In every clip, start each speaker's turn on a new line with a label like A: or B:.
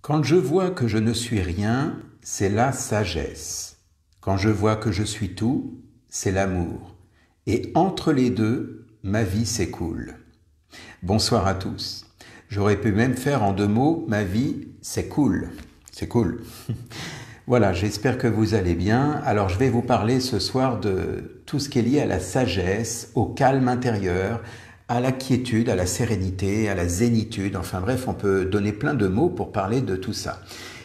A: Quand je vois que je ne suis rien, c'est la sagesse. Quand je vois que je suis tout, c'est l'amour. Et entre les deux, ma vie s'écoule. Bonsoir à tous. J'aurais pu même faire en 2 mots, ma vie, c'est cool. C'est cool. Voilà, j'espère que vous allez bien. Alors je vais vous parler ce soir de tout ce qui est lié à la sagesse, au calme intérieur, à la quiétude, à la sérénité, à la zénitude. Enfin bref, on peut donner plein de mots pour parler de tout ça.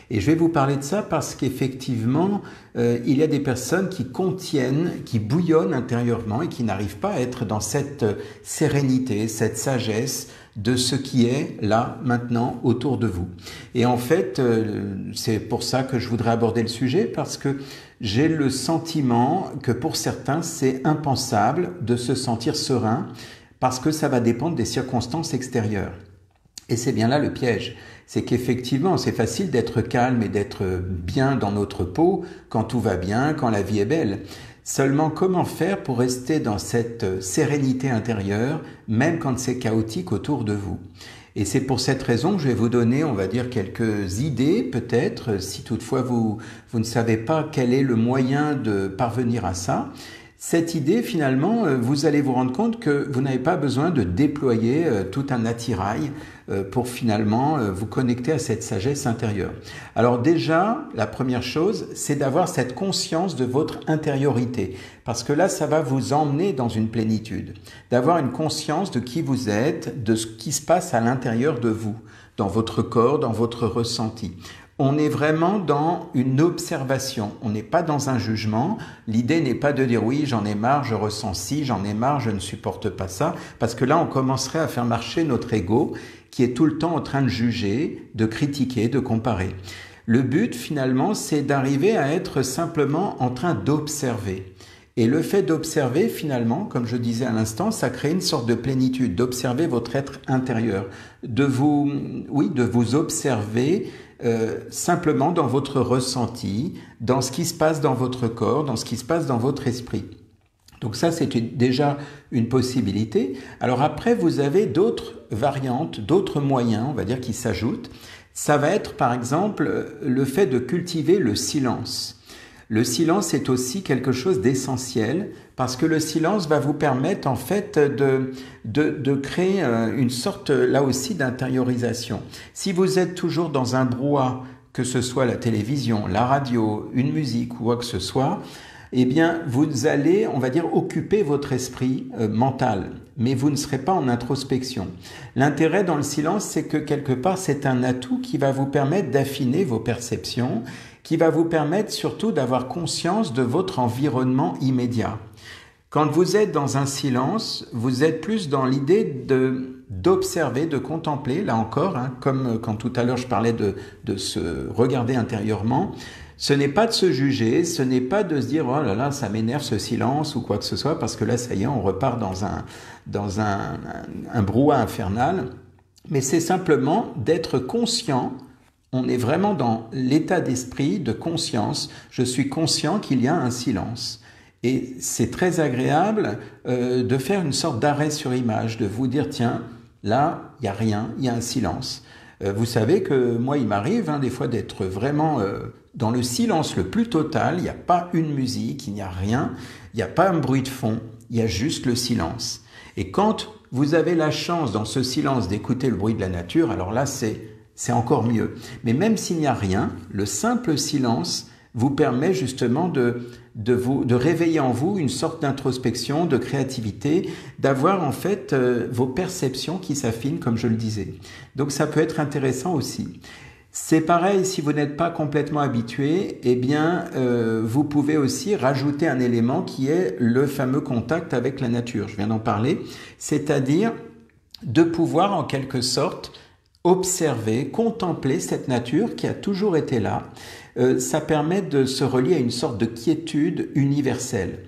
A: Et je vais vous parler de ça parce qu'effectivement, il y a des personnes qui bouillonnent intérieurement et qui n'arrivent pas à être dans cette sérénité, cette sagesse de ce qui est là, maintenant, autour de vous. Et en fait, c'est pour ça que je voudrais aborder le sujet, parce que j'ai le sentiment que pour certains, c'est impensable de se sentir serein, parce que ça va dépendre des circonstances extérieures. Et c'est bien là le piège. C'est qu'effectivement, c'est facile d'être calme et d'être bien dans notre peau quand tout va bien, quand la vie est belle. Seulement, comment faire pour rester dans cette sérénité intérieure, même quand c'est chaotique autour de vous? Et c'est pour cette raison que je vais vous donner, on va dire, quelques idées, peut-être, si toutefois vous ne savez pas quel est le moyen de parvenir à ça. Cette idée, finalement, vous allez vous rendre compte que vous n'avez pas besoin de déployer tout un attirail pour finalement vous connecter à cette sagesse intérieure. Alors déjà, la première chose, c'est d'avoir cette conscience de votre intériorité, parce que là, ça va vous emmener dans une plénitude, d'avoir une conscience de qui vous êtes, de ce qui se passe à l'intérieur de vous, dans votre corps, dans votre ressenti. On est vraiment dans une observation, on n'est pas dans un jugement. L'idée n'est pas de dire oui, j'en ai marre, je ressens ci, j'en ai marre, je ne supporte pas ça, parce que là on commencerait à faire marcher notre ego qui est tout le temps en train de juger, de critiquer, de comparer. Le but finalement, c'est d'arriver à être simplement en train d'observer. Et le fait d'observer finalement, comme je disais à l'instant, ça crée une sorte de plénitude, d'observer votre être intérieur, de vous observer simplement dans votre ressenti, dans ce qui se passe dans votre corps, dans ce qui se passe dans votre esprit. Donc ça, c'est déjà une possibilité. Alors après, vous avez d'autres variantes, d'autres moyens, on va dire, qui s'ajoutent. Ça va être, par exemple, le fait de cultiver le silence. Le silence est aussi quelque chose d'essentiel, parce que le silence va vous permettre en fait de créer une sorte là aussi d'intériorisation. Si vous êtes toujours dans un brouhaha, que ce soit la télévision, la radio, une musique ou quoi que ce soit, eh bien vous allez, on va dire, occuper votre esprit mental, mais vous ne serez pas en introspection. L'intérêt dans le silence, c'est que quelque part c'est un atout qui va vous permettre d'affiner vos perceptions, qui va vous permettre surtout d'avoir conscience de votre environnement immédiat. Quand vous êtes dans un silence, vous êtes plus dans l'idée d'observer, de contempler, là encore, comme quand tout à l'heure je parlais de se regarder intérieurement. Ce n'est pas de se juger, ce n'est pas de se dire « oh là là, ça m'énerve ce silence » ou quoi que ce soit, parce que là, ça y est, on repart dans un brouhaha infernal. Mais c'est simplement d'être conscient. On est vraiment dans l'état d'esprit de conscience. Je suis conscient qu'il y a un silence. Et c'est très agréable de faire une sorte d'arrêt sur image, de vous dire, tiens, là, il n'y a rien, il y a un silence. Vous savez que moi, il m'arrive des fois d'être vraiment dans le silence le plus total. Il n'y a pas une musique, il n'y a rien, il n'y a pas un bruit de fond, il y a juste le silence. Et quand vous avez la chance, dans ce silence, d'écouter le bruit de la nature, alors là, c'est encore mieux. Mais même s'il n'y a rien, le simple silence vous permet justement de réveiller en vous une sorte d'introspection, de créativité, d'avoir en fait vos perceptions qui s'affinent, comme je le disais. Donc ça peut être intéressant aussi. C'est pareil, si vous n'êtes pas complètement habitué, eh bien, vous pouvez aussi rajouter un élément qui est le fameux contact avec la nature. Je viens d'en parler, c'est-à-dire de pouvoir en quelque sorte observer, contempler cette nature qui a toujours été là. Ça permet de se relier à une sorte de quiétude universelle.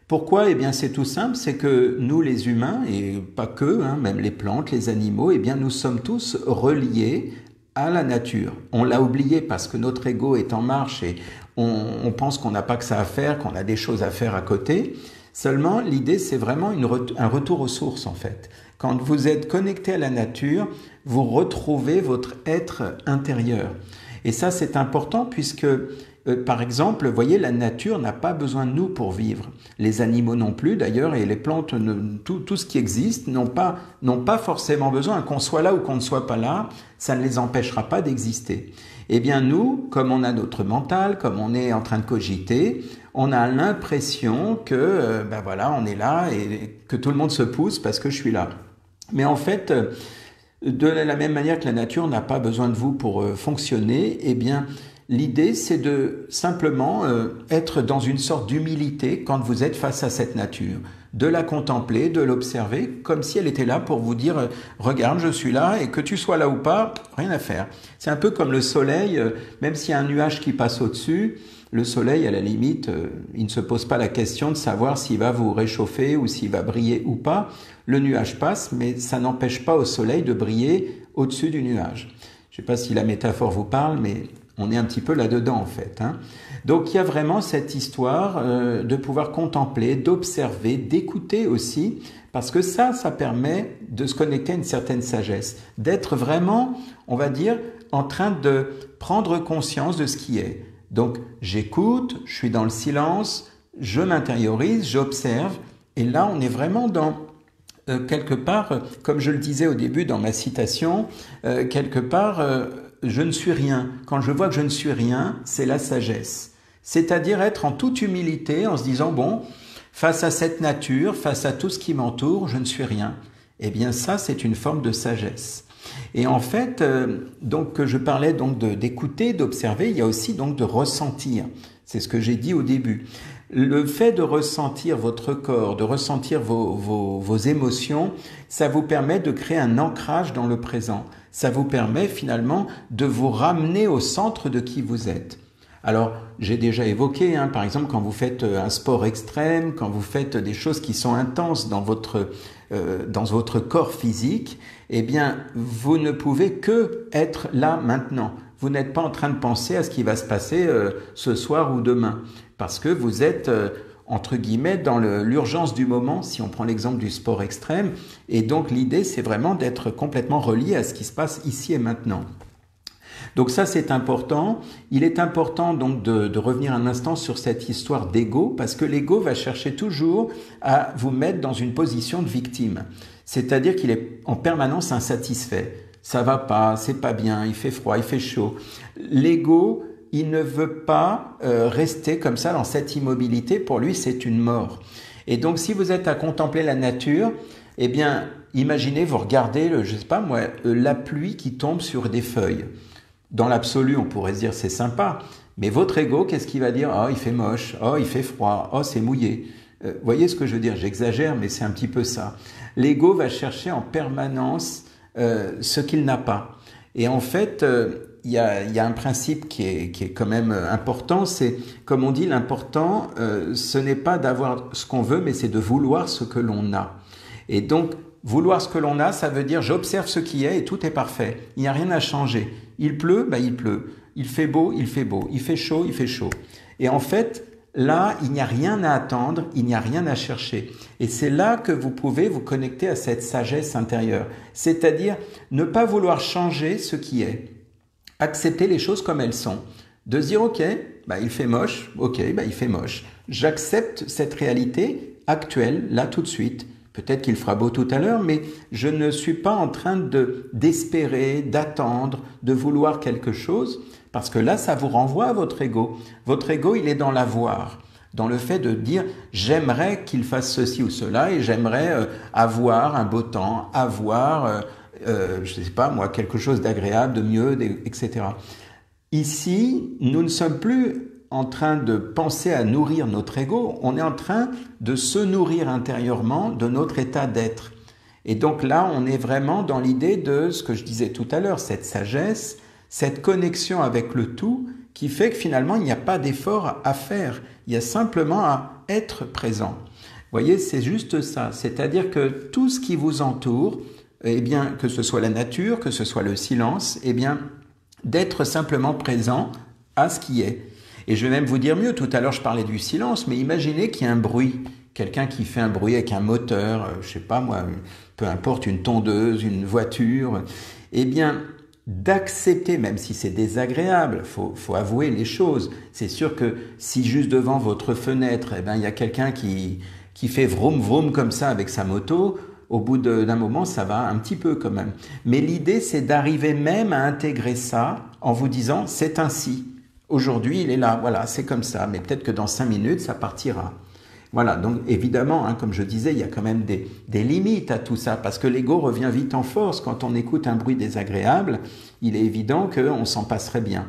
A: Pourquoi? Eh bien, c'est tout simple, c'est que nous, les humains, et pas que, même les plantes, les animaux, eh bien, nous sommes tous reliés à la nature. On l'a oublié parce que notre ego est en marche et on pense qu'on n'a pas que ça à faire, qu'on a des choses à faire à côté. Seulement, l'idée, c'est vraiment un retour aux sources, en fait. Quand vous êtes connecté à la nature, vous retrouvez votre être intérieur. Et ça, c'est important puisque, par exemple, vous voyez, la nature n'a pas besoin de nous pour vivre. Les animaux non plus, d'ailleurs, et les plantes, tout ce qui existe, n'ont pas forcément besoin. Qu'on soit là ou qu'on ne soit pas là, ça ne les empêchera pas d'exister. Eh bien, nous, comme on a notre mental, comme on est en train de cogiter, on a l'impression que, voilà, on est là et que tout le monde se pousse parce que je suis là. Mais en fait, de la même manière que la nature n'a pas besoin de vous pour fonctionner, eh bien, l'idée, c'est de simplement être dans une sorte d'humilité quand vous êtes face à cette nature, de la contempler, de l'observer, comme si elle était là pour vous dire « Regarde, je suis là, et que tu sois là ou pas, rien à faire ». C'est un peu comme le soleil, même s'il y a un nuage qui passe au-dessus, le soleil, à la limite, il ne se pose pas la question de savoir s'il va vous réchauffer ou s'il va briller ou pas. Le nuage passe, mais ça n'empêche pas au soleil de briller au-dessus du nuage. Je ne sais pas si la métaphore vous parle, mais on est un petit peu là-dedans en fait. Donc il y a vraiment cette histoire de pouvoir contempler, d'observer, d'écouter aussi, parce que ça permet de se connecter à une certaine sagesse, d'être vraiment, on va dire, en train de prendre conscience de ce qui est. Donc j'écoute, je suis dans le silence, je m'intériorise, j'observe, et là on est vraiment dans quelque part, comme je le disais au début dans ma citation, quelque part je ne suis rien. Quand je vois que je ne suis rien, c'est la sagesse. C'est-à-dire être en toute humilité en se disant bon, face à cette nature, face à tout ce qui m'entoure, je ne suis rien. Eh bien ça, c'est une forme de sagesse. Et en fait, donc je parlais donc d'écouter, d'observer, il y a aussi donc de ressentir. C'est ce que j'ai dit au début. Le fait de ressentir votre corps, de ressentir vos émotions, ça vous permet de créer un ancrage dans le présent. Ça vous permet finalement de vous ramener au centre de qui vous êtes. Alors, j'ai déjà évoqué, par exemple, quand vous faites un sport extrême, quand vous faites des choses qui sont intenses dans votre corps physique, eh bien, vous ne pouvez que être là maintenant. Vous n'êtes pas en train de penser à ce qui va se passer ce soir ou demain, parce que vous êtes, entre guillemets, dans l'urgence du moment, si on prend l'exemple du sport extrême, et donc l'idée, c'est vraiment d'être complètement relié à ce qui se passe ici et maintenant. Donc ça, c'est important. Il est important donc de revenir un instant sur cette histoire d'ego, parce que l'ego va chercher toujours à vous mettre dans une position de victime. C'est-à-dire qu'il est en permanence insatisfait. Ça va pas, c'est pas bien, il fait froid, il fait chaud. L'ego, il ne veut pas rester comme ça dans cette immobilité. Pour lui, c'est une mort. Et donc, si vous êtes à contempler la nature, eh bien, imaginez, vous regardez, je sais pas moi, la pluie qui tombe sur des feuilles. Dans l'absolu, on pourrait se dire c'est sympa, mais votre ego, qu'est-ce qu'il va dire? Oh, il fait moche, oh, il fait froid, oh, c'est mouillé. Voyez ce que je veux dire? J'exagère, mais c'est un petit peu ça. L'ego va chercher en permanence ce qu'il n'a pas. Et en fait, il y a un principe qui est quand même important, c'est, comme on dit, l'important, ce n'est pas d'avoir ce qu'on veut, mais c'est de vouloir ce que l'on a. Et donc, vouloir ce que l'on a, ça veut dire j'observe ce qui est et tout est parfait. Il n'y a rien à changer. Il pleut, il pleut. Il fait beau, il fait beau. Il fait chaud, il fait chaud. Et en fait, là, il n'y a rien à attendre, il n'y a rien à chercher. Et c'est là que vous pouvez vous connecter à cette sagesse intérieure. C'est-à-dire ne pas vouloir changer ce qui est. Accepter les choses comme elles sont. De se dire, ok, il fait moche, ok, il fait moche. J'accepte cette réalité actuelle, là tout de suite. Peut-être qu'il fera beau tout à l'heure, mais je ne suis pas en train d'espérer, d'attendre, de vouloir quelque chose, parce que là, ça vous renvoie à votre ego. Votre ego, il est dans l'avoir, dans le fait de dire « j'aimerais qu'il fasse ceci ou cela et j'aimerais avoir un beau temps, avoir, je ne sais pas moi, quelque chose d'agréable, de mieux, etc. » Ici, nous ne sommes plus en train de penser à nourrir notre ego, on est en train de se nourrir intérieurement de notre état d'être. Et donc là, on est vraiment dans l'idée de ce que je disais tout à l'heure, cette sagesse, cette connexion avec le tout, qui fait que finalement, il n'y a pas d'effort à faire, il y a simplement à être présent. Vous voyez, c'est juste ça, c'est-à-dire que tout ce qui vous entoure, eh bien, que ce soit la nature, que ce soit le silence, eh bien, d'être simplement présent à ce qui est. Et je vais même vous dire mieux, tout à l'heure je parlais du silence, mais imaginez qu'il y a un bruit, quelqu'un qui fait un bruit avec un moteur, je sais pas moi, peu importe, une tondeuse, une voiture, eh bien, d'accepter, même si c'est désagréable, faut avouer les choses. C'est sûr que si juste devant votre fenêtre, eh ben, il y a quelqu'un qui fait vroom vroom comme ça avec sa moto, au bout d'un moment, ça va un petit peu quand même. Mais l'idée, c'est d'arriver même à intégrer ça en vous disant, c'est ainsi. Aujourd'hui, il est là, voilà, c'est comme ça. Mais peut-être que dans 5 minutes, ça partira. Voilà, donc évidemment, hein, comme je disais, il y a quand même des limites à tout ça, parce que l'ego revient vite en force. Quand on écoute un bruit désagréable, il est évident qu'on s'en passerait bien.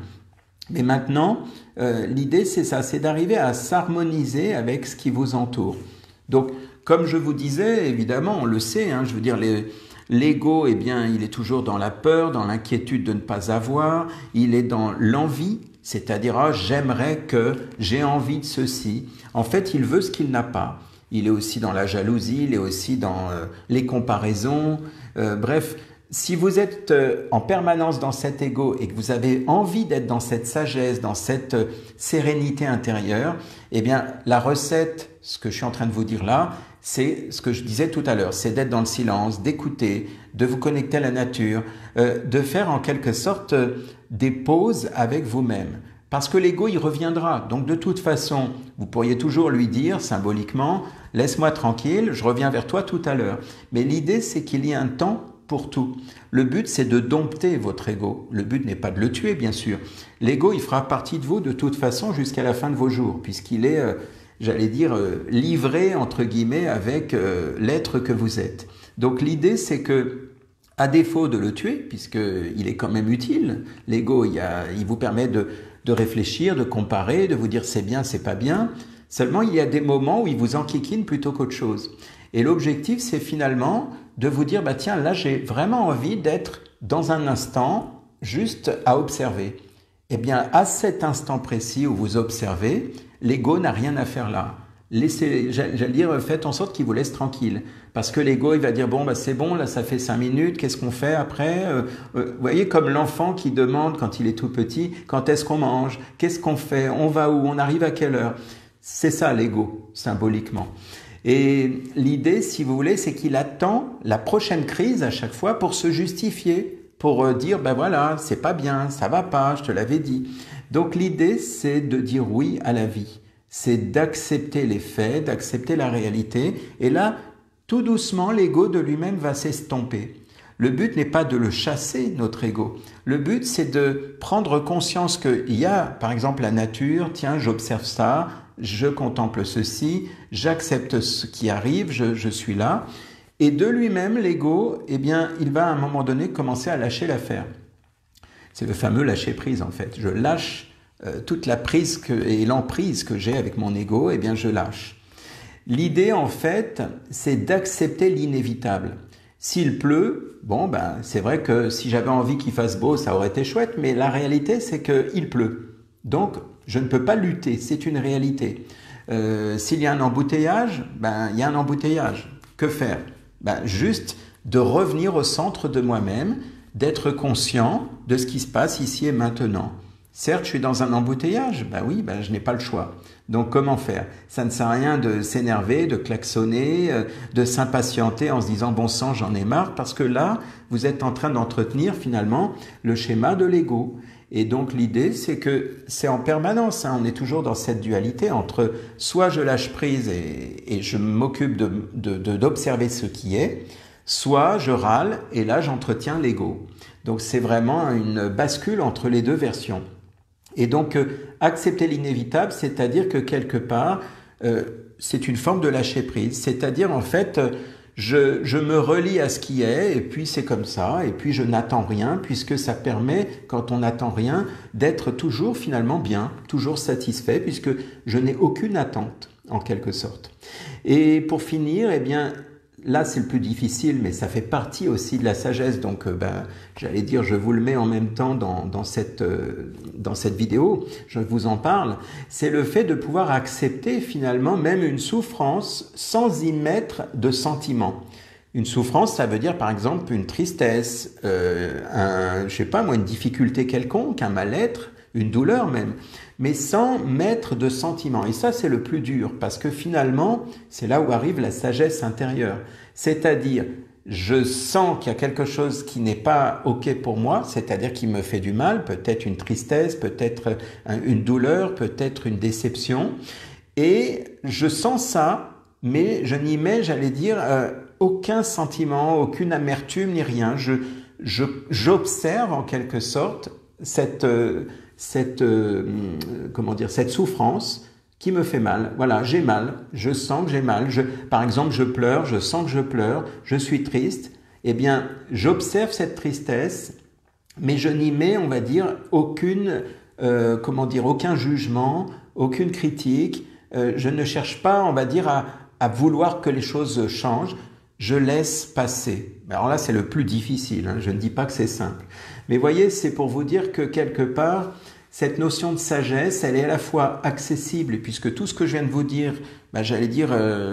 A: Mais maintenant, l'idée, c'est ça, c'est d'arriver à s'harmoniser avec ce qui vous entoure. Donc, comme je vous disais, évidemment, on le sait, hein, je veux dire, l'ego, eh bien, il est toujours dans la peur, dans l'inquiétude de ne pas avoir, il est dans l'envie, c'est-à-dire, ah, j'aimerais que, j'ai envie de ceci. En fait, il veut ce qu'il n'a pas. Il est aussi dans la jalousie, il est aussi dans les comparaisons. Bref, si vous êtes en permanence dans cet ego et que vous avez envie d'être dans cette sagesse, dans cette sérénité intérieure, eh bien, la recette, ce que je suis en train de vous dire là, c'est ce que je disais tout à l'heure, c'est d'être dans le silence, d'écouter, de vous connecter à la nature, de faire en quelque sorte des pauses avec vous-même. Parce que l'ego, il reviendra. Donc de toute façon, vous pourriez toujours lui dire symboliquement, laisse-moi tranquille, je reviens vers toi tout à l'heure. Mais l'idée, c'est qu'il y ait un temps pour tout. Le but, c'est de dompter votre ego. Le but n'est pas de le tuer, bien sûr. L'ego, il fera partie de vous de toute façon jusqu'à la fin de vos jours, puisqu'il est, j'allais dire, livré, entre guillemets, avec l'être que vous êtes. Donc l'idée, c'est que, à défaut de le tuer, puisqu'il est quand même utile, l'ego, il vous permet de réfléchir, de comparer, de vous dire c'est bien, c'est pas bien. Seulement, il y a des moments où il vous enquiquine plutôt qu'autre chose. Et l'objectif, c'est finalement de vous dire, bah tiens, là, j'ai vraiment envie d'être dans un instant juste à observer. Eh bien, à cet instant précis où vous observez, l'ego n'a rien à faire là. Laissez, j'allais dire, faites en sorte qu'il vous laisse tranquille. Parce que l'ego, il va dire, bon, bah, c'est bon, là, ça fait 5 minutes, qu'est-ce qu'on fait après? Vous voyez, comme l'enfant qui demande, quand il est tout petit, quand est-ce qu'on mange? Qu'est-ce qu'on fait? On va où? On arrive à quelle heure? C'est ça, l'ego, symboliquement. Et l'idée, si vous voulez, c'est qu'il attend la prochaine crise à chaque fois pour se justifier, pour dire, ben voilà, c'est pas bien, ça va pas, je te l'avais dit. Donc l'idée, c'est de dire oui à la vie. C'est d'accepter les faits, d'accepter la réalité. Et là, tout doucement, l'ego de lui-même va s'estomper. Le but n'est pas de le chasser, notre ego. Le but, c'est de prendre conscience qu'il y a, par exemple, la nature. Tiens, j'observe ça, je contemple ceci, j'accepte ce qui arrive, je suis là. Et de lui-même, l'ego, eh bien, il va à un moment donné commencer à lâcher l'affaire. C'est le fameux lâcher-prise, en fait. Je lâche toute la prise et l'emprise que j'ai avec mon ego, eh bien, je lâche. L'idée, en fait, c'est d'accepter l'inévitable. S'il pleut, bon, ben, c'est vrai que si j'avais envie qu'il fasse beau, ça aurait été chouette, mais la réalité, c'est qu'il pleut. Donc, je ne peux pas lutter, c'est une réalité. S'il y a un embouteillage, ben, il y a un embouteillage. Que faire? Ben, juste de revenir au centre de moi-même, d'être conscient de ce qui se passe ici et maintenant. Certes, je suis dans un embouteillage, ben oui, ben je n'ai pas le choix. Donc comment faire? Ça ne sert à rien de s'énerver, de klaxonner, de s'impatienter en se disant bon sang, j'en ai marre, parce que là, vous êtes en train d'entretenir finalement le schéma de l'ego. Et donc l'idée, c'est que c'est en permanence, hein, on est toujours dans cette dualité entre soit je lâche prise et je m'occupe d'observer ce qui est, soit je râle et là j'entretiens l'ego. Donc c'est vraiment une bascule entre les deux versions. Et donc, accepter l'inévitable, c'est-à-dire que quelque part, c'est une forme de lâcher prise. C'est-à-dire, en fait, je me relie à ce qui est, et puis c'est comme ça, et puis je n'attends rien, puisque ça permet, quand on n'attend rien, d'être toujours finalement bien, toujours satisfait, puisque je n'ai aucune attente, en quelque sorte. Et pour finir, eh bien, là, c'est le plus difficile, mais ça fait partie aussi de la sagesse. Donc, j'allais dire, je vous le mets en même temps dans cette vidéo, je vous en parle. C'est le fait de pouvoir accepter finalement même une souffrance sans y mettre de sentiment. Une souffrance, ça veut dire par exemple une tristesse, je sais pas moi, une difficulté quelconque, un mal-être. une douleur même, mais sans mettre de sentiment. Et ça, c'est le plus dur, parce que finalement, c'est là où arrive la sagesse intérieure. C'est-à-dire, je sens qu'il y a quelque chose qui n'est pas OK pour moi, c'est-à-dire qui me fait du mal, peut-être une tristesse, peut-être une douleur, peut-être une déception, et je sens ça, mais je n'y mets, j'allais dire, aucun sentiment, aucune amertume ni rien. J'observe en quelque sorte cette souffrance qui me fait mal. Voilà, j'ai mal, je sens que j'ai mal. Par exemple, je pleure, je sens que je pleure, je suis triste. Eh bien, j'observe cette tristesse, mais je n'y mets, on va dire, aucun jugement, aucune critique. Je ne cherche pas, on va dire, à vouloir que les choses changent. Je laisse passer. Alors là, c'est le plus difficile, hein. Je ne dis pas que c'est simple. Mais voyez, c'est pour vous dire que quelque part, cette notion de sagesse, elle est à la fois accessible, puisque tout ce que je viens de vous dire, j'allais dire,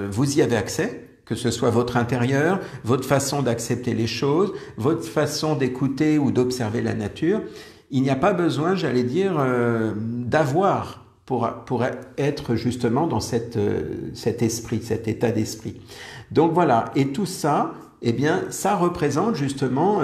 A: vous y avez accès, que ce soit votre intérieur, votre façon d'accepter les choses, votre façon d'écouter ou d'observer la nature. Il n'y a pas besoin, j'allais dire, d'avoir pour être justement dans cet esprit, cet état d'esprit. Donc voilà, et tout ça, eh bien, ça représente justement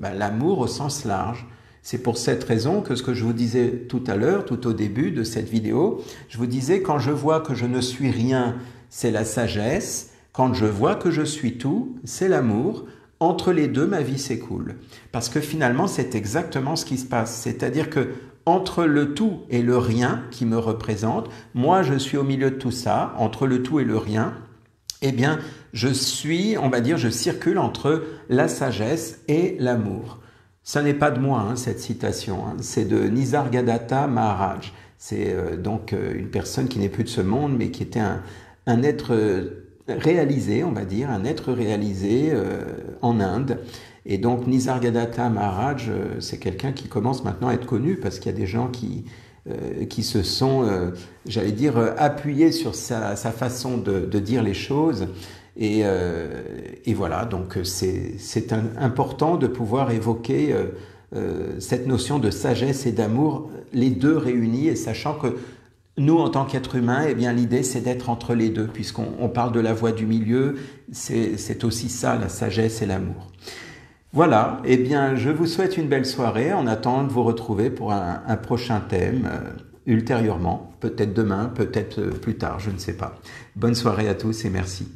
A: l'amour au sens large. C'est pour cette raison que ce que je vous disais tout à l'heure, tout au début de cette vidéo, je vous disais, quand je vois que je ne suis rien, c'est la sagesse. Quand je vois que je suis tout, c'est l'amour. Entre les deux, ma vie s'écoule. Parce que finalement, c'est exactement ce qui se passe. C'est-à-dire que entre le tout et le rien qui me représente, moi, je suis au milieu de tout ça, entre le tout et le rien, eh bien, je circule entre la sagesse et l'amour. Ce n'est pas de moi, cette citation, c'est de Nisargadatta Maharaj. C'est donc une personne qui n'est plus de ce monde, mais qui était un être réalisé, on va dire, un être réalisé en Inde. Et donc Nisargadatta Maharaj, c'est quelqu'un qui commence maintenant à être connu, parce qu'il y a des gens qui se sont, j'allais dire, appuyés sur sa façon de dire les choses. Et voilà, donc c'est important de pouvoir évoquer cette notion de sagesse et d'amour, les deux réunis, et sachant que nous, en tant qu'êtres humains, eh bien, l'idée, c'est d'être entre les deux, puisqu'on parle de la voie du milieu, c'est aussi ça, la sagesse et l'amour. Voilà, eh bien, je vous souhaite une belle soirée, en attendant de vous retrouver pour un prochain thème, ultérieurement, peut-être demain, peut-être plus tard, je ne sais pas. Bonne soirée à tous et merci.